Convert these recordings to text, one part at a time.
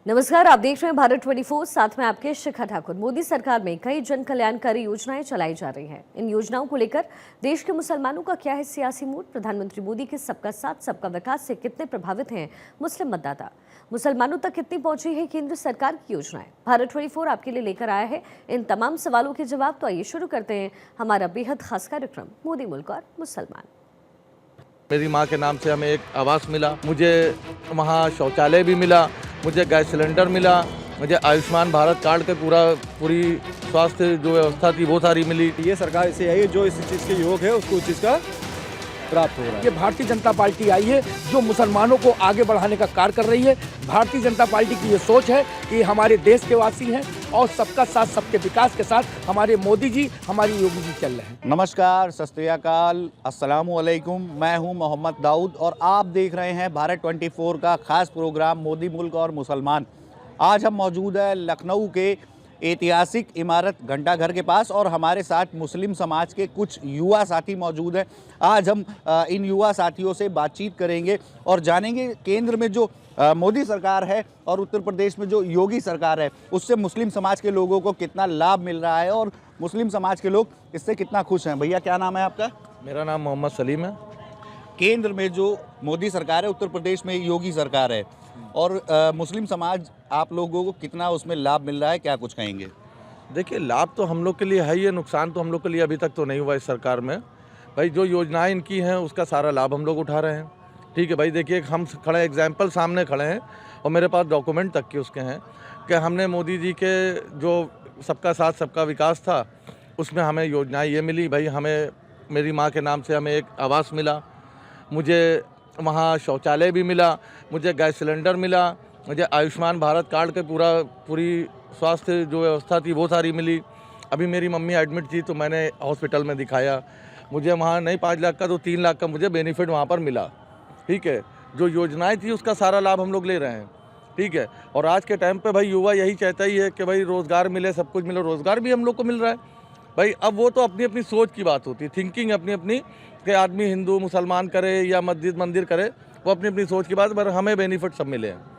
नमस्कार, आप देख रहे हैं भारत 24, साथ में आपके शिखा ठाकुर। मोदी सरकार में कई जन कल्याणकारी योजनाएं चलाई जा रही हैं। इन योजनाओं को लेकर देश के मुसलमानों का क्या है सियासी मूड? प्रधानमंत्री मोदी के सबका साथ सबका विकास से कितने प्रभावित हैं मुस्लिम मतदाता? मुसलमानों तक कितनी पहुंची है केंद्र सरकार की योजनाएं? भारत 24 आपके लिए लेकर आया है इन तमाम सवालों के जवाब। तो आइए शुरू करते हैं हमारा बेहद खास कार्यक्रम मोदी मुल्क और मुसलमान। मेरी माँ के नाम से हमें एक आवास मिला, मुझे वहाँ शौचालय भी मिला, मुझे गैस सिलेंडर मिला, मुझे आयुष्मान भारत कार्ड के पूरी स्वास्थ्य जो व्यवस्था थी वो सारी मिली। ये सरकार से आई है जो इस चीज़ के योग है उसको उस चीज़ का प्राप्त हो रहा है। ये भारतीय जनता पार्टी आई है जो मुसलमानों को आगे बढ़ाने का कार्य कर रही है। भारतीय जनता पार्टी की ये सोच है कि हमारे देश के वासी हैं और सबका साथ सबके विकास के साथ हमारे मोदी जी, हमारी योगी जी चल रहे हैं। नमस्कार, सत श्री अकाल, अस्सलामु अलैकुम। मैं हूं मोहम्मद दाऊद और आप देख रहे हैं भारत 24 का खास प्रोग्राम मोदी मुल्क और मुसलमान। आज हम मौजूद हैं लखनऊ के ऐतिहासिक इमारत घंटाघर के पास और हमारे साथ मुस्लिम समाज के कुछ युवा साथी मौजूद हैं। आज हम इन युवा साथियों से बातचीत करेंगे और जानेंगे केंद्र में जो मोदी सरकार है और उत्तर प्रदेश में जो योगी सरकार है उससे मुस्लिम समाज के लोगों को कितना लाभ मिल रहा है और मुस्लिम समाज के लोग इससे कितना खुश हैं। भैया, क्या नाम है आपका? मेरा नाम मोहम्मद सलीम है। केंद्र में जो मोदी सरकार है, उत्तर प्रदेश में योगी सरकार है और मुस्लिम समाज आप लोगों को कितना उसमें लाभ मिल रहा है, क्या कुछ कहेंगे? देखिए, लाभ तो हम लोग के लिए है ही है, नुकसान तो हम लोग के लिए अभी तक तो नहीं हुआ इस सरकार में। भाई, जो योजनाएं इनकी हैं उसका सारा लाभ हम लोग उठा रहे हैं। ठीक है भाई, देखिए हम खड़े एग्जाम्पल सामने खड़े हैं और मेरे पास डॉक्यूमेंट तक के उसके हैं कि हमने मोदी जी के जो सबका साथ सबका विकास था उसमें हमें योजनाएं ये मिली। भाई, हमें मेरी माँ के नाम से हमें एक आवास मिला, मुझे वहाँ शौचालय भी मिला, मुझे गैस सिलेंडर मिला, मुझे आयुष्मान भारत कार्ड के पूरी स्वास्थ्य जो व्यवस्था थी वो सारी मिली। अभी मेरी मम्मी एडमिट थी तो मैंने हॉस्पिटल में दिखाया, मुझे वहाँ नहीं 5 लाख का तो 3 लाख का मुझे बेनिफिट वहाँ पर मिला। ठीक है, जो योजनाएं थी उसका सारा लाभ हम लोग ले रहे हैं। ठीक है, और आज के टाइम पे भाई युवा यही चाहता ही है कि भाई रोज़गार मिले, सब कुछ मिले। रोज़गार भी हम लोग को मिल रहा है भाई। अब वो तो अपनी अपनी सोच की बात होती है, थिंकिंग अपनी अपनी, कि आदमी हिंदू मुसलमान करे या मस्जिद मंदिर करे, वो अपनी अपनी सोच की बात। पर हमें बेनिफिट सब मिले हैं।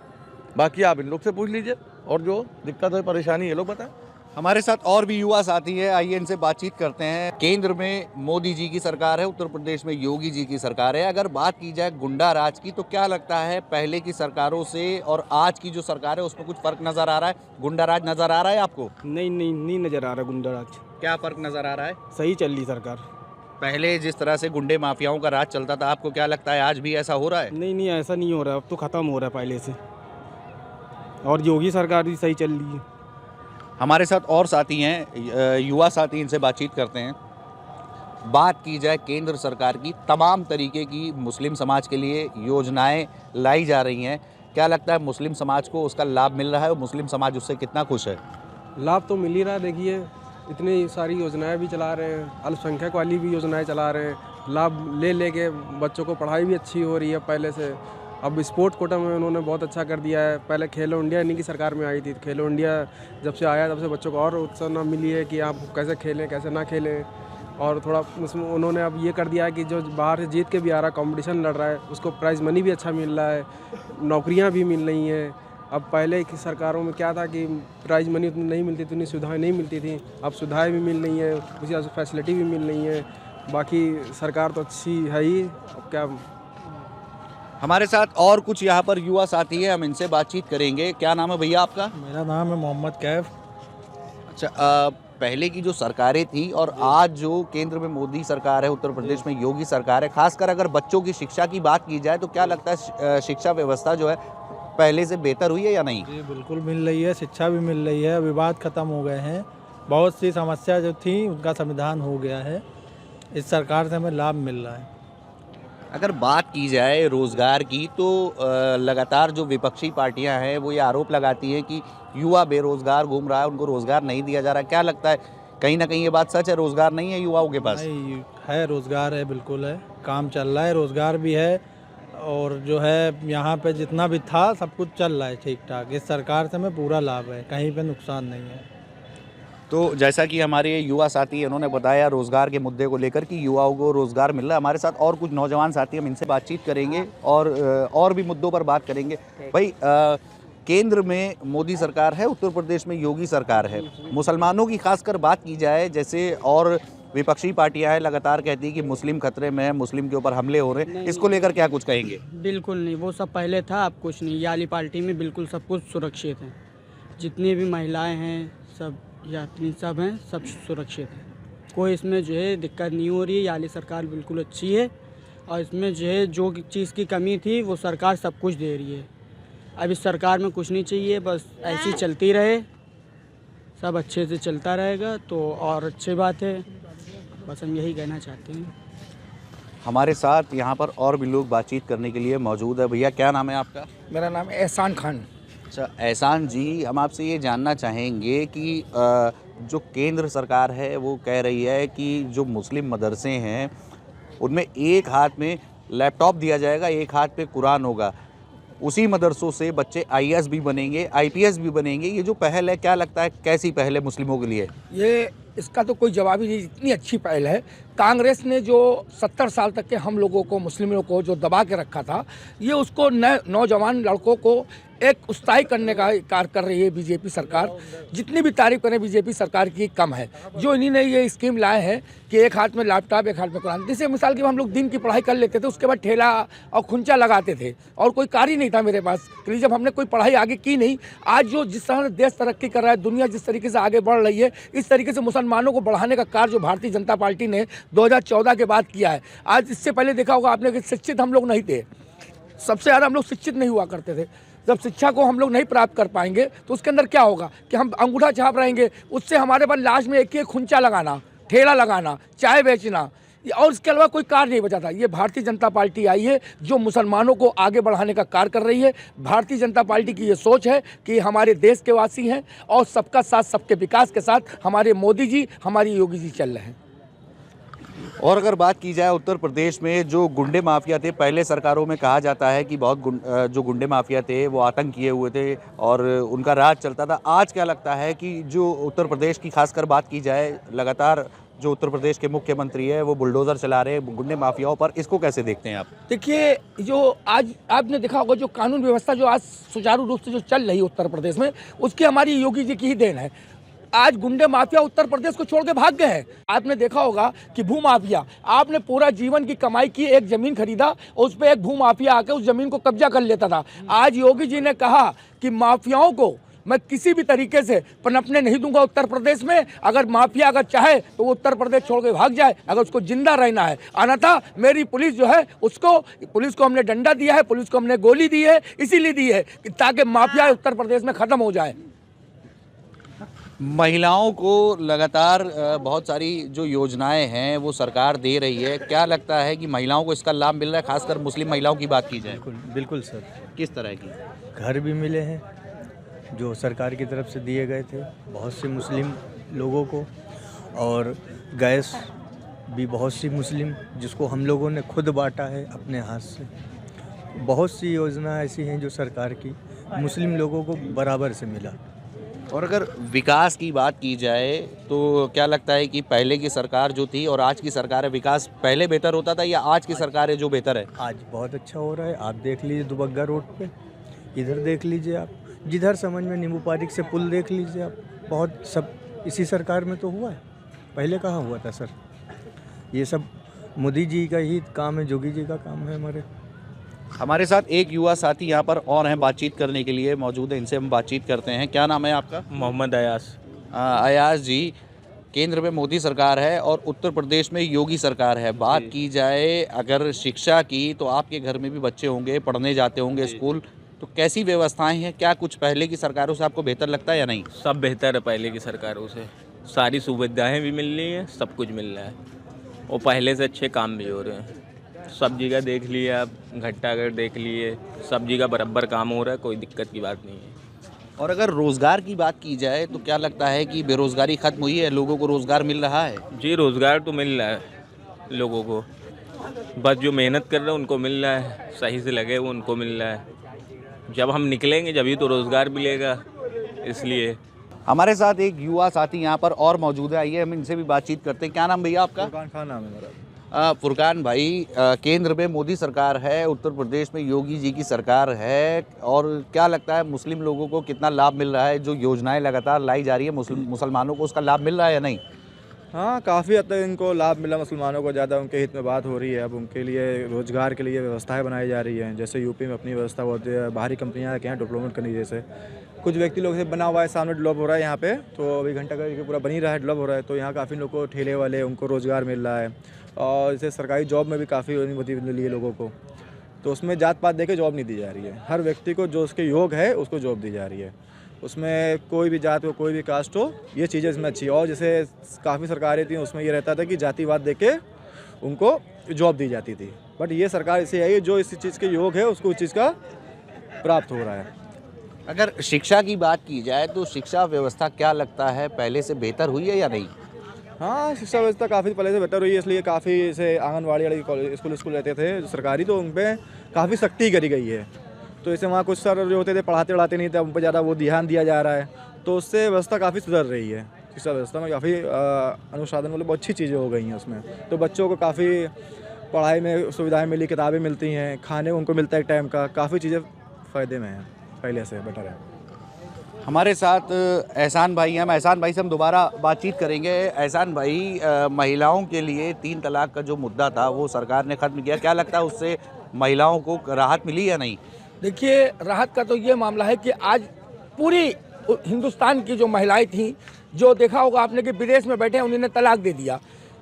बाकी आप इन लोग से पूछ लीजिए और जो दिक्कत है परेशानी ये लोग बताएं। हमारे साथ और भी युवा साथी हैं, आइए इनसे बातचीत करते हैं। केंद्र में मोदी जी की सरकार है, उत्तर प्रदेश में योगी जी की सरकार है। अगर बात की जाए गुंडा राज की तो क्या लगता है पहले की सरकारों से और आज की जो सरकार है उसमें कुछ फर्क नजर आ रहा है? गुंडा राज नजर आ रहा है आपको? नहीं नजर आ रहा गुंडा राज। क्या फर्क नजर आ रहा है? सही चल रही सरकार। पहले जिस तरह से गुंडे माफियाओं का राज चलता था, आपको क्या लगता है आज भी ऐसा हो रहा है? नहीं ऐसा नहीं हो रहा, अब तो खत्म हो रहा है पहले से। और योगी सरकार भी सही चल रही है। हमारे साथ और साथी हैं, युवा साथी, इनसे बातचीत करते हैं। बात की जाए केंद्र सरकार की, तमाम तरीके की मुस्लिम समाज के लिए योजनाएं लाई जा रही हैं, क्या लगता है मुस्लिम समाज को उसका लाभ मिल रहा है और मुस्लिम समाज उससे कितना खुश है? लाभ तो मिल ही रहा है। देखिए, इतनी सारी योजनाएं भी चला रहे हैं, अल्पसंख्यक वाली भी योजनाएं चला रहे हैं। लाभ ले के बच्चों को पढ़ाई भी अच्छी हो रही है पहले से। अब स्पोर्ट्स कोटा में उन्होंने बहुत अच्छा कर दिया है। पहले खेलो इंडिया इन्हीं की सरकार में आई थी। खेलो इंडिया जब से आया तब से बच्चों को और उत्साह मिली है कि आप कैसे खेलें कैसे ना खेलें। और थोड़ा उसमें उन्होंने अब ये कर दिया है कि जो बाहर से जीत के भी आ रहा है, कंपटीशन लड़ रहा है, उसको प्राइज़ मनी भी अच्छा मिल रहा है, नौकरियाँ भी मिल रही हैं। अब पहले की सरकारों में क्या था कि प्राइज़ मनी उतनी नहीं मिलती थी, उतनी सुविधाएँ नहीं मिलती थी। अब सुविधाएँ भी मिल रही हैं, उसी फैसिलिटी भी मिल रही हैं। बाकी सरकार तो अच्छी है ही। अब क्या। हमारे साथ और कुछ यहाँ पर युवा साथी हैं, हम इनसे बातचीत करेंगे। क्या नाम है भैया आपका? मेरा नाम है मोहम्मद कैफ। अच्छा, पहले की जो सरकारें थी और आज जो केंद्र में मोदी सरकार है, उत्तर प्रदेश में योगी सरकार है, खासकर अगर बच्चों की शिक्षा की बात की जाए तो क्या लगता है शिक्षा व्यवस्था जो है पहले से बेहतर हुई है या नहीं? जी बिल्कुल मिल रही है, शिक्षा भी मिल रही है, विवाद खत्म हो गए हैं, बहुत सी समस्या जो थी उनका समाधान हो गया है। इस सरकार से हमें लाभ मिल रहा है। अगर बात की जाए रोज़गार की तो लगातार जो विपक्षी पार्टियां हैं वो ये आरोप लगाती हैं कि युवा बेरोज़गार घूम रहा है, उनको रोज़गार नहीं दिया जा रहा है। क्या लगता है कहीं ना कहीं ये बात सच है, रोज़गार नहीं है युवाओं के पास? नहीं है, रोज़गार है, बिल्कुल है, काम चल रहा है, रोज़गार भी है और जो है यहाँ पे जितना भी था सब कुछ चल रहा है ठीक ठाक। इस सरकार से हमें पूरा लाभ है, कहीं पे नुकसान नहीं है। तो जैसा कि हमारे युवा साथी उन्होंने बताया रोज़गार के मुद्दे को लेकर कि युवाओं को रोज़गार मिल रहा है। हमारे साथ और कुछ नौजवान साथी, हम इनसे बातचीत करेंगे और भी मुद्दों पर बात करेंगे। भाई, केंद्र में मोदी सरकार है, उत्तर प्रदेश में योगी सरकार है। मुसलमानों की खासकर बात की जाए, जैसे और विपक्षी पार्टियां हैं लगातार कहती है कि मुस्लिम खतरे में है, मुस्लिम के ऊपर हमले हो रहे हैं, इसको लेकर क्या कुछ कहेंगे? बिल्कुल नहीं, वो सब पहले था, अब कुछ नहीं। ये वाली पार्टी में बिल्कुल सब कुछ सुरक्षित है। जितनी भी महिलाएं हैं, सब यात्री सब हैं, सब सुरक्षित हैं। कोई इसमें जो है दिक्कत नहीं हो रही है। ये वाली सरकार बिल्कुल अच्छी है और इसमें जो है जो चीज़ की कमी थी वो सरकार सब कुछ दे रही है। अब इस सरकार में कुछ नहीं चाहिए, बस ऐसी चलती रहे, सब अच्छे से चलता रहेगा तो और अच्छी बात है। बस हम यही कहना चाहते हैं। हमारे साथ यहाँ पर और भी लोग बातचीत करने के लिए मौजूद है। भैया क्या नाम है आपका? मेरा नाम है एहसान खान। अच्छा एहसान जी, हम आपसे ये जानना चाहेंगे कि जो केंद्र सरकार है वो कह रही है कि जो मुस्लिम मदरसे हैं उनमें एक हाथ में लैपटॉप दिया जाएगा, एक हाथ पे कुरान होगा। उसी मदरसों से बच्चे आईएएस भी बनेंगे, आईपीएस भी बनेंगे। ये जो पहल है, क्या लगता है कैसी पहल है मुस्लिमों के लिए? ये इसका तो कोई जवाब ही नहीं, इतनी अच्छी पहल है। कांग्रेस ने जो 70 साल तक के हम लोगों को, मुस्लिमों को जो दबा के रखा था, ये उसको नौजवान लड़कों को एक उत्साही करने का कार्य कर रही है बीजेपी सरकार। जितनी भी तारीफ करें बीजेपी सरकार की कम है। जो इन्हीं ने ये स्कीम लाए हैं कि एक हाथ में लैपटॉप, एक हाथ में कुरान। जैसे मिसाल की हम लोग दिन की पढ़ाई कर लेते थे, उसके बाद ठेला और खुंचा लगाते थे और कोई कार्य नहीं था मेरे पास, क्योंकि जब हमने कोई पढ़ाई आगे की नहीं। आज जो जिस तरह देश तरक्की कर रहा है, दुनिया जिस तरीके से आगे बढ़ रही है, इस तरीके से मुसलमानों को बढ़ाने का कार्य जो भारतीय जनता पार्टी ने 2014 के बाद किया है। आज इससे पहले देखा होगा आपने कि शिक्षित हम लोग नहीं थे, सबसे ज़्यादा हम लोग शिक्षित नहीं हुआ करते थे। जब शिक्षा को हम लोग नहीं प्राप्त कर पाएंगे तो उसके अंदर क्या होगा कि हम अंगूठा छाप रहेंगे। उससे हमारे पास लास्ट में एक खुंचा लगाना, ठेला लगाना, चाय बेचना और इसके अलावा कोई कार्य नहीं बचा था। ये भारतीय जनता पार्टी आई है जो मुसलमानों को आगे बढ़ाने का कार्य कर रही है। भारतीय जनता पार्टी की ये सोच है कि हमारे देश के वासी हैं और सबका साथ सबके विकास के साथ हमारे मोदी जी, हमारी योगी जी चल रहे हैं। और अगर बात की जाए उत्तर प्रदेश में जो गुंडे माफिया थे, पहले सरकारों में कहा जाता है कि बहुत जो गुंडे माफिया थे वो आतंक किए हुए थे और उनका राज चलता था। आज क्या लगता है कि जो उत्तर प्रदेश की खासकर बात की जाए, लगातार जो उत्तर प्रदेश के मुख्यमंत्री है वो बुलडोजर चला रहे हैं गुंडे माफियाओं पर, इसको कैसे देखते हैं आप? देखिए, जो आज आपने देखा होगा जो कानून व्यवस्था जो आज सुचारू रूप से जो चल रही है उत्तर प्रदेश में, उसकी हमारी योगी जी की ही देन है। आज गुंडे माफिया उत्तर प्रदेश को छोड़ के भाग गए हैं। आपने देखा होगा कि भू माफिया, आपने पूरा जीवन की कमाई की, एक जमीन खरीदा और उस पर एक भू माफिया आके उस जमीन को कब्जा कर लेता था। आज योगी जी ने कहा कि माफियाओं को मैं किसी भी तरीके से पनपने नहीं दूंगा उत्तर प्रदेश में। अगर माफिया अगर चाहे तो वो उत्तर प्रदेश छोड़ के भाग जाए, अगर उसको जिंदा रहना है। अन्यथा मेरी पुलिस जो है उसको, पुलिस को हमने डंडा दिया है, पुलिस को हमने गोली दी है, इसीलिए दी है कि ताकि माफिया उत्तर प्रदेश में खत्म हो जाए। महिलाओं को लगातार बहुत सारी जो योजनाएं हैं वो सरकार दे रही है। क्या लगता है कि महिलाओं को इसका लाभ मिल रहा है? खासकर मुस्लिम महिलाओं की बात की जाए, बिल्कुल सर। किस तरह की? घर भी मिले हैं जो सरकार की तरफ से दिए गए थे बहुत से मुस्लिम लोगों को, और गैस भी बहुत सी मुस्लिम जिसको हम लोगों ने खुद बांटा है अपने हाथ से। बहुत सी योजना ऐसी हैं जो सरकार की मुस्लिम लोगों को बराबर से मिला। और अगर विकास की बात की जाए तो क्या लगता है कि पहले की सरकार जो थी और आज की सरकार है, विकास पहले बेहतर होता था या आज की सरकार है जो बेहतर है? आज बहुत अच्छा हो रहा है। आप देख लीजिए दुबग्गा रोड पे, इधर देख लीजिए आप, जिधर समझ में नींबू पारिक से पुल देख लीजिए आप, बहुत सब इसी सरकार में तो हुआ है। पहले कहाँ हुआ था सर? ये सब मोदी जी का ही काम है, योगी जी का काम है हमारे। हमारे साथ एक युवा साथी यहाँ पर और हैं बातचीत करने के लिए मौजूद है, इनसे हम बातचीत करते हैं। क्या नाम है आपका? मोहम्मद अयास। अयास जी, केंद्र में मोदी सरकार है और उत्तर प्रदेश में योगी सरकार है। बात की जाए अगर शिक्षा की तो आपके घर में भी बच्चे होंगे, पढ़ने जाते होंगे स्कूल, तो कैसी व्यवस्थाएं हैं? क्या कुछ पहले की सरकारों से आपको बेहतर लगता है या नहीं? सब बेहतर है पहले की सरकारों से। सारी सुविधाएं भी मिल रही हैं, सब कुछ मिल रहा है और पहले से अच्छे काम भी हो रहे हैं। सब्जी का देख लिए आप, घट्टाघर देख लिए, सब्जी का बराबर काम हो रहा है, कोई दिक्कत की बात नहीं है। और अगर रोज़गार की बात की जाए तो क्या लगता है कि बेरोज़गारी ख़त्म हुई है, लोगों को रोज़गार मिल रहा है? जी, रोज़गार तो मिल रहा है लोगों को, बस जो मेहनत कर रहे हैं उनको मिल रहा है, सही से लगे वो उनको मिल रहा है। जब हम निकलेंगे जभी तो रोज़गार मिलेगा, इसलिए। हमारे साथ एक युवा साथी यहाँ पर और मौजूद है, आइए हम इनसे भी बातचीत करते हैं। क्या नाम भैया आपका? इरफान खान नाम है मेरा। फुरकान भाई, केंद्र में मोदी सरकार है, उत्तर प्रदेश में योगी जी की सरकार है, और क्या लगता है मुस्लिम लोगों को कितना लाभ मिल रहा है? जो योजनाएं लगातार लाई जा रही है मुसलमानों को, उसका लाभ मिल रहा है या नहीं? हाँ, काफ़ी हद तक इनको लाभ मिला, मुसलमानों को ज़्यादा उनके हित में बात हो रही है। अब उनके लिए रोज़गार के लिए व्यवस्थाएं बनाई जा रही हैं। जैसे यूपी में अपनी व्यवस्था होती है, बाहरी कंपनियां के यहाँ डेवलपमेंट करनी, जैसे कुछ व्यक्ति लोग से बना हुआ है, सामने डेवलप हो रहा है यहाँ पे, तो अभी घंटा घर पूरा बनी रहा है, डेवलप हो रहा है, तो यहाँ काफ़ी लोग को, ठेले वाले, उनको रोज़गार मिल रहा है। और जैसे सरकारी जॉब में भी काफ़ी अनुमति मिली है लोगों को, तो उसमें जात पात दे के जॉब नहीं दी जा रही है। हर व्यक्ति को जो उसके योग है उसको जॉब दी जा रही है। उसमें कोई भी जात हो, कोई भी कास्ट हो, ये चीज़ें इसमें अच्छी है। और जैसे काफ़ी सरकारें थी उसमें ये रहता था कि जातिवाद दे के उनको जॉब दी जाती थी, बट ये सरकार ऐसी आई है जो इस चीज़ के योग है उसको उस चीज़ का प्राप्त हो रहा है। अगर शिक्षा की बात की जाए तो शिक्षा व्यवस्था क्या लगता है पहले से बेहतर हुई है या नहीं? हाँ, शिक्षा व्यवस्था काफ़ी पहले से बेहतर हुई है, इसलिए काफ़ी जैसे आंगनबाड़ी वाले स्कूल रहते थे जो सरकारी, तो उन पर काफ़ी सख्ती करी गई है। तो जैसे वहाँ कुछ सर जो होते थे पढ़ाते नहीं थे, उन पर ज़्यादा वो ध्यान दिया जा रहा है, तो उससे व्यवस्था काफ़ी सुधर रही है। शिक्षा व्यवस्था में काफ़ी अनुसाधन मतलब बहुत अच्छी चीज़ें हो गई हैं उसमें, तो बच्चों को काफ़ी पढ़ाई में सुविधाएं मिली, किताबें मिलती हैं, खाने उनको मिलता है एक टाइम का, काफ़ी चीज़ें फ़ायदे में हैं, पहले से बेटर है। हमारे साथ एहसान भाई हैं, हम एहसान भाई से हम दोबारा बातचीत करेंगे। एहसान भाई, महिलाओं के लिए 3 तलाक का जो मुद्दा था वो सरकार ने ख़त्म किया, क्या लगता है उससे महिलाओं को राहत मिली या नहीं? देखिए, राहत का तो ये मामला है कि आज पूरी हिंदुस्तान की जो महिलाएं थीं, जो देखा होगा आपने कि विदेश में बैठे हैं, उन्होंने तलाक दे दिया।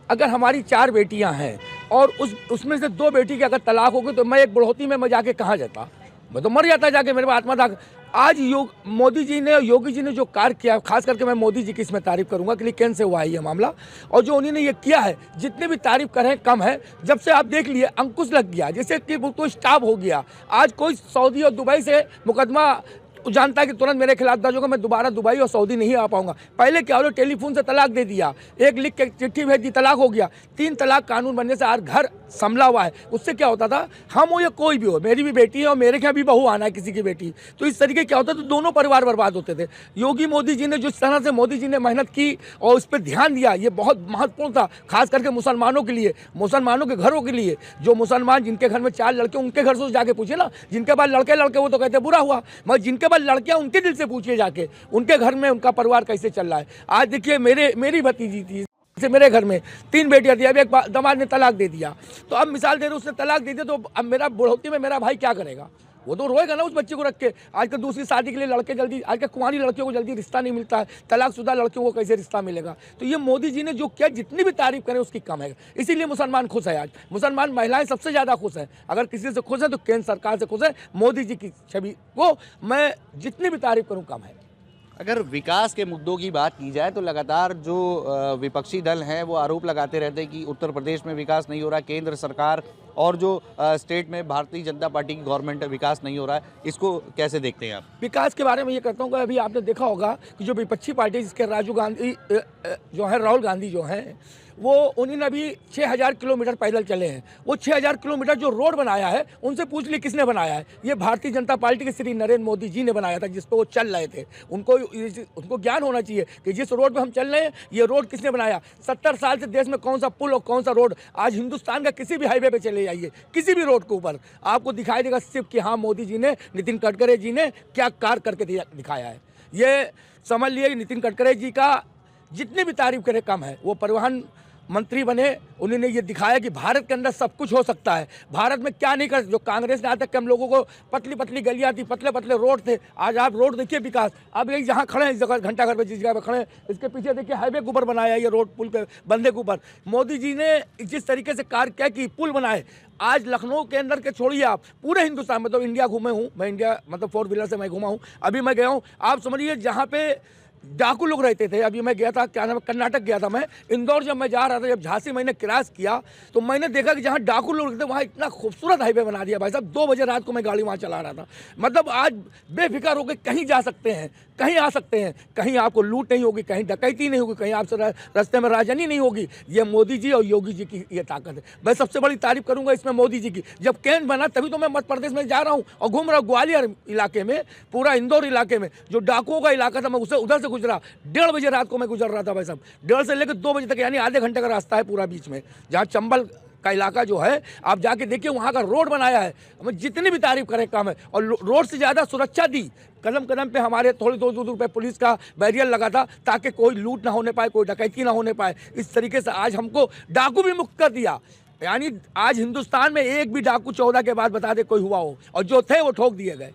अगर हमारी 4 बेटियां हैं और उसमें से 2 बेटी की अगर तलाक हो गई तो मैं एक बुढ़ौती में मैं जाके कहाँ जाता, मैं तो मर जाता जाके, मेरे पास आत्मदाह। आज मोदी जी ने, योगी जी ने जो कार्य किया, खास करके मैं मोदी जी की इसमें तारीफ करूंगा कि केंद्र से हुआ है ये मामला, और जो उन्होंने ये किया है, जितनी भी तारीफ करें कम है। जब से आप देख लिए अंकुश लग गया, जैसे कि तो स्टॉप हो गया। आज कोई सऊदी और दुबई से मुकदमा जानता है कि तुरंत मेरे खिलाफ दर्ज होगा, मैं दोबारा दुबई और सऊदी नहीं आ पाऊंगा। पहले क्या हो, टेलीफोन से तलाक दे दिया, एक लिख के चिट्ठी भेज दी, तलाक हो गया। 3 तलाक कानून बनने से आज घर संभला हुआ है। उससे क्या होता था, हम हो या कोई भी हो, मेरी भी बेटी है और मेरे यहाँ भी बहू आना है किसी की बेटी, तो इस तरीके क्या होता था, तो दोनों परिवार बर्बाद होते थे। योगी मोदी जी ने जिस तरह से मोदी जी ने मेहनत की और उस पर ध्यान दिया, ये बहुत महत्वपूर्ण था, खास करके मुसलमानों के लिए, मुसलमानों के घरों के लिए। जो मुसलमान जिनके घर में 4 लड़के, उनके घर से जाके पूछे ना, जिनके पास लड़के वो तो कहते बुरा हुआ, मगर जिनके पास लड़कियां उनके दिल से पूछिए जाके, उनके घर में उनका परिवार कैसे चल रहा है। आज देखिए, मेरी भतीजी थी, जैसे मेरे घर में 3 बेटियां थी, अब एक दामाद ने तलाक दे दिया, तो अब मिसाल दे रहे, उसने तलाक दे दिया, तो अब मेरा बुढ़ौती में मेरा भाई क्या करेगा? वो तो रोएगा ना उस बच्चे को रख के। आजकल दूसरी शादी के लिए लड़के जल्दी, आजकल कुंवारी लड़कियों को जल्दी रिश्ता नहीं मिलता है, तलाकशुदा लड़कियों को कैसे रिश्ता मिलेगा? तो ये मोदी जी ने जो किया, जितनी भी तारीफ करें उसकी कम है। इसीलिए मुसलमान खुश है। आज मुसलमान महिलाएं सबसे ज़्यादा खुश हैं। अगर किसी से खुश है तो केंद्र सरकार से खुश है। मोदी जी की छवि को मैं जितनी भी तारीफ करूँ कम है। अगर विकास के मुद्दों की बात की जाए तो लगातार जो विपक्षी दल हैं वो आरोप लगाते रहते हैं कि उत्तर प्रदेश में विकास नहीं हो रहा, केंद्र सरकार और जो स्टेट में भारतीय जनता पार्टी की गवर्नमेंट है विकास नहीं हो रहा है। इसको कैसे देखते हैं आप? विकास के बारे में ये कहता हूँ कि अभी आपने देखा होगा कि जो विपक्षी पार्टी जिसके राहुल गांधी जो हैं, वो उन्होंने अभी 6000 किलोमीटर पैदल चले हैं। वो 6000 किलोमीटर जो रोड बनाया है, उनसे पूछ ली किसने बनाया है? ये भारतीय जनता पार्टी के श्री नरेंद्र मोदी जी ने बनाया था, जिस पर वो चल रहे थे। उनको ज्ञान होना चाहिए कि जिस रोड पे हम चल रहे हैं, ये रोड किसने बनाया। 70 साल से देश में कौन सा पुल और कौन सा रोड, आज हिंदुस्तान का किसी भी हाईवे पे चले जाइए, किसी भी रोड के ऊपर आपको दिखाई देगा सिर्फ कि हाँ, मोदी जी ने, नितिन गडकरी जी ने क्या कार्य करके दिखाया है। ये समझ लिए नितिन गडकरी जी का जितनी भी तारीफ करे कम है। वो परिवहन मंत्री बने, उन्होंने ये दिखाया कि भारत के अंदर सब कुछ हो सकता है। भारत में क्या नहीं कर, जो कांग्रेस ने आज तक हम लोगों को पतली पतली गलियां थी, पतले पतले रोड थे, आज आप रोड देखिए विकास। अब यही जहाँ खड़े हैं, इस जगह घंटा घर पे जिस जगह पे खड़े हैं, इसके पीछे देखिए हाईवे के ऊपर बनाया, ये रोड पुल पे बंदे के ऊपर मोदी जी ने जिस तरीके से कार्य किया कि पुल बनाए। आज लखनऊ के अंदर के छोड़िए, आप पूरे हिंदुस्तान में, तो इंडिया घूमे हूँ मैं, इंडिया मतलब 4 व्हीलर से मैं घूमा हूँ। अभी मैं गया हूँ, आप समझिए जहाँ पे डाकू लोग रहते थे, अभी मैं गया था, क्या नाम है, कर्नाटक गया था मैं, इंदौर जब मैं जा रहा था, जब झांसी मैंने क्रॉस किया तो मैंने देखा कि जहाँ डाकू लोग रहते वहाँ इतना खूबसूरत हाईवे बना दिया भाई साहब। 2 बजे रात को मैं गाड़ी वहाँ चला रहा था। मतलब आज बेफिक्र होकर कहीं जा सकते हैं, कहीं आ सकते हैं, कहीं आपको लूट नहीं होगी, कहीं डकैती नहीं होगी, कहीं आपसे रास्ते में राजनी नहीं होगी। ये मोदी जी और योगी जी की ये ताकत है। मैं सबसे बड़ी तारीफ करूंगा इसमें मोदी जी की। जब केंद्र बना तभी तो मैं मध्य प्रदेश में जा रहा हूँ और घूम रहा हूँ, ग्वालियर इलाके में, पूरा इंदौर इलाके में जो डाकुओं का इलाका था, मैं उसे उधर से गुजरा। 1:30 बजे रात को मैं गुजर रहा था भाई साहब, 1:30 से लेकर 2 बजे तक, यानी आधे घंटे का रास्ता है पूरा बीच में, जहाँ चंबल का इलाका जो है, आप जाके देखिए वहाँ का रोड बनाया है, हमें जितनी भी तारीफ करें कम है। और रोड से ज़्यादा सुरक्षा दी, कदम कदम पे हमारे थोड़ी दूर पे पुलिस का बैरियर लगा था ताकि कोई लूट ना होने पाए, कोई डकैती ना होने पाए। इस तरीके से आज हमको डाकू भी मुक्त कर दिया। यानी आज हिंदुस्तान में एक भी डाकू 14 के बाद बता दे कोई हुआ हो, और जो थे वो ठोक दिए गए,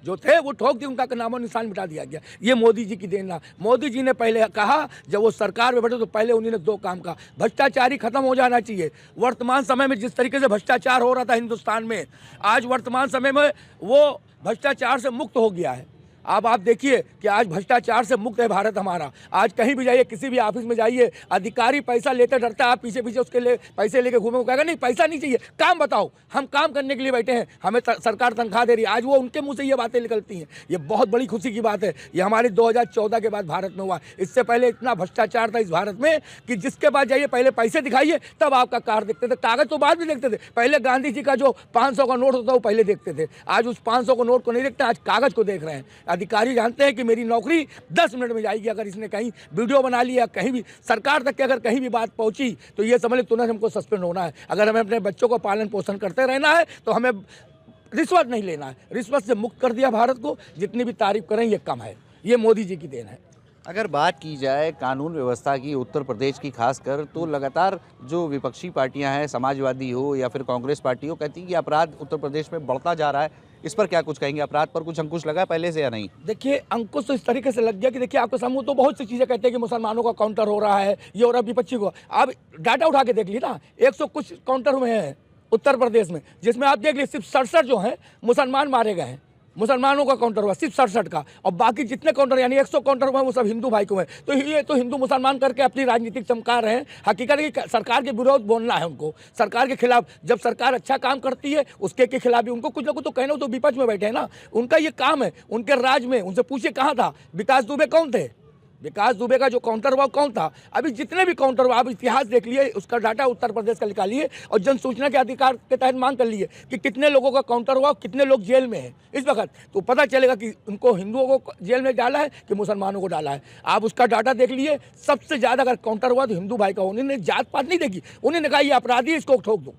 जो थे वो ठोक दिए, उनका नामो निशान मिटा दिया गया। ये मोदी जी की देन। मोदी जी ने पहले कहा, जब वो सरकार में बैठे तो पहले उन्होंने 2 काम कहा, भ्रष्टाचारी खत्म हो जाना चाहिए। वर्तमान समय में जिस तरीके से भ्रष्टाचार हो रहा था हिंदुस्तान में, आज वर्तमान समय में वो भ्रष्टाचार से मुक्त हो गया है। अब आप देखिए कि आज भ्रष्टाचार से मुक्त है भारत हमारा। आज कहीं भी जाइए, किसी भी ऑफिस में जाइए, अधिकारी पैसा लेते डरता है, आप पीछे पीछे उसके लिए पैसे लेके घूमे, कहेगा नहीं पैसा नहीं चाहिए, काम बताओ, हम काम करने के लिए बैठे हैं, हमें सरकार तनख्वाह दे रही है। आज वो उनके मुंह से ये बातें निकलती हैं। ये बहुत बड़ी खुशी की बात है। ये हमारे 2014 के बाद भारत में हुआ। इससे पहले इतना भ्रष्टाचार था इस भारत में कि जिसके पास जाइए पहले पैसे दिखाइए तब आपका कार्ड देखते थे, कागज तो बाद में देखते थे। पहले गांधी जी का जो 500 का नोट होता वो पहले देखते थे, आज उस 500 का नोट को नहीं देखते, आज कागज को देख रहे हैं। अधिकारी जानते हैं कि मेरी नौकरी 10 मिनट में जाएगी। अगर इसने कहीं वीडियो बना लिया, कहीं भी सरकार तक की अगर कहीं भी बात पहुंची तो ये समझ ले तुरंत हमको सस्पेंड होना है। अगर हमें अपने बच्चों को पालन पोषण करते रहना है तो हमें रिश्वत नहीं लेना है। रिश्वत से मुक्त कर दिया भारत को। जितनी भी तारीफ करें ये कम है, ये मोदी जी की देन है। अगर बात की जाए कानून व्यवस्था की उत्तर प्रदेश की खासकर, तो लगातार जो विपक्षी पार्टियां हैं, समाजवादी हो या फिर कांग्रेस पार्टी हो, कहती है कि अपराध उत्तर प्रदेश में बढ़ता जा रहा है। इस पर क्या कुछ कहेंगे? अपराध पर कुछ अंकुश लगा है पहले से या नहीं? देखिए, अंकुश तो इस तरीके से लग गया कि देखिए आपके समूह तो बहुत सी चीज़ें कहते हैं कि मुसलमानों का काउंटर हो रहा है, ये हो रहा है विपक्षी को। आप डाटा उठा के देख लीजिए ना, 100 कुछ काउंटर हुए हैं उत्तर प्रदेश में, जिसमें आप देख लीजिए सिर्फ 67 जो हैं मुसलमान मारे गए हैं। मुसलमानों का काउंटर हुआ सिर्फ 67 का, और बाकी जितने काउंटर यानी 100 काउंटर हुए वो सब हिंदू भाई को हैं। तो ये तो हिंदू मुसलमान करके अपनी राजनीतिक चमका रहे हैं। हकीकत है कि सरकार के विरोध बोलना है उनको, सरकार के खिलाफ। जब सरकार अच्छा काम करती है उसके खिलाफ भी उनको कुछ ना कुछ तो कहना, तो विपक्ष में बैठे हैं ना, उनका ये काम है। उनके राज में उनसे पूछिए कहाँ था विकास दुबे, कौन थे? विकास दुबे का जो काउंटर हुआ कौन था? अभी जितने भी काउंटर हुआ, आप इतिहास देख लिए, उसका डाटा उत्तर प्रदेश का निकालिए और जन सूचना के अधिकार के तहत मांग कर लिए कि कितने लोगों का काउंटर हुआ, कितने लोग जेल में हैं इस वक्त, तो पता चलेगा कि उनको हिंदुओं को जेल में डाला है कि मुसलमानों को डाला है। आप उसका डाटा देख लिए, सबसे ज़्यादा अगर काउंटर हुआ तो हिंदू भाई का। उन्होंने जात पात नहीं देखी, उन्होंने कहा ये अपराधी, इसको ठोक दो,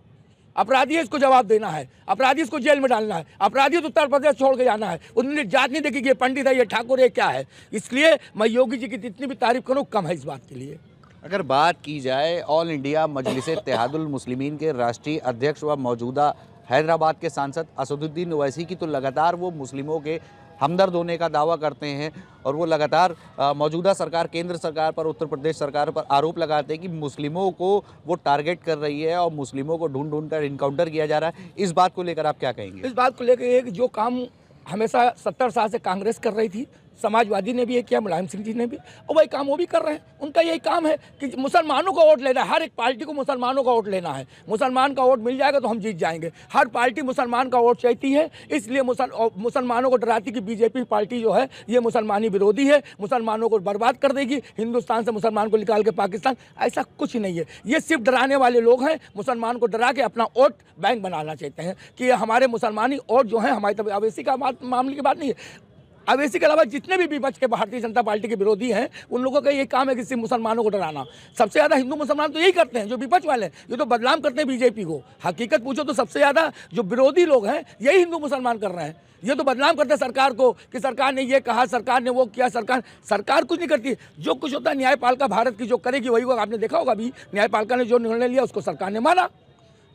अपराधी है, इसको जवाब देना है, अपराधी इसको जेल में डालना है, अपराधी तो उत्तर प्रदेश छोड़ के जाना है। उन्होंने जात नहीं देखी कि ये पंडित है, ये ठाकुर है, क्या है। इसलिए मैं योगी जी की जितनी भी तारीफ करूँ कम है इस बात के लिए। अगर बात की जाए ऑल इंडिया मजलिस इत्तेहादुल मुस्लिमीन के राष्ट्रीय अध्यक्ष व मौजूदा हैदराबाद के सांसद असदुद्दीन ओवैसी की, तो लगातार वो मुस्लिमों के हमदर्द होने का दावा करते हैं और वो लगातार मौजूदा सरकार, केंद्र सरकार पर, उत्तर प्रदेश सरकार पर आरोप लगाते हैं कि मुस्लिमों को वो टारगेट कर रही है और मुस्लिमों को ढूंढ ढूंढ कर इनकाउंटर किया जा रहा है। इस बात को लेकर आप क्या कहेंगे? इस बात को लेकर एक जो काम हमेशा 70 साल से कांग्रेस कर रही थी, समाजवादी ने भी ये किया, मुलायम सिंह जी ने भी, और वही काम वो भी कर रहे हैं। उनका यही काम है कि मुसलमानों का वोट लेना है। हर एक पार्टी को मुसलमानों का वोट लेना है। मुसलमान का वोट मिल जाएगा तो हम जीत जाएंगे। हर पार्टी मुसलमान का वोट चाहती है, इसलिए मुसलमानों को डराती कि बीजेपी पार्टी जो है ये मुसलमानी विरोधी है, मुसलमानों को बर्बाद कर देगी, हिंदुस्तान से मुसलमान को निकाल के पाकिस्तान। ऐसा कुछ नहीं है, ये सिर्फ डराने वाले लोग हैं। मुसलमान को डरा के अपना वोट बैंक बनाना चाहते हैं कि हमारे मुसलमानी वोट जो है हमारी तरफ। अवैसी का मामले की बात नहीं है। अवैसी के अलावा जितने भी विपक्ष के भारतीय जनता पार्टी के विरोधी हैं, उन लोगों का ये काम है कि सिर्फ मुसलमानों को डराना। सबसे ज़्यादा हिंदू मुसलमान तो यही करते हैं, जो विपक्ष वाले हैं, ये तो बदनाम करते हैं बीजेपी को। हकीकत पूछो तो सबसे ज़्यादा जो विरोधी लोग हैं यही हिंदू मुसलमान कर रहे हैं। ये तो बदनाम करते हैं सरकार को कि सरकार ने ये कहा, सरकार ने वो किया। सरकार कुछ नहीं करती। जो कुछ होता है न्यायपालिका भारत की जो करेगी वही होगा। आपने देखा होगा अभी न्यायपालिका ने जो निर्णय लिया उसको सरकार ने माना।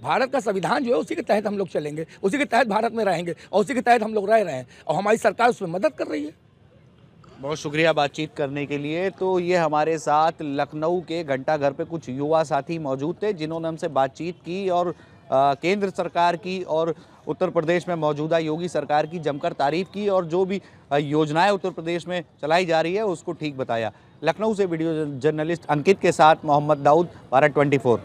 भारत का संविधान जो है उसी के तहत हम लोग चलेंगे, उसी के तहत भारत में रहेंगे और उसी के तहत हम लोग रह रहे हैं और हमारी सरकार उसमें मदद कर रही है। बहुत शुक्रिया बातचीत करने के लिए। तो ये हमारे साथ लखनऊ के घंटाघर पे कुछ युवा साथी मौजूद थे जिन्होंने हमसे बातचीत की और केंद्र सरकार की और उत्तर प्रदेश में मौजूदा योगी सरकार की जमकर तारीफ की और जो भी योजनाएं उत्तर प्रदेश में चलाई जा रही है उसको ठीक बताया। लखनऊ से वीडियो जर्नलिस्ट अंकित के साथ मोहम्मद दाऊद, भारत 24।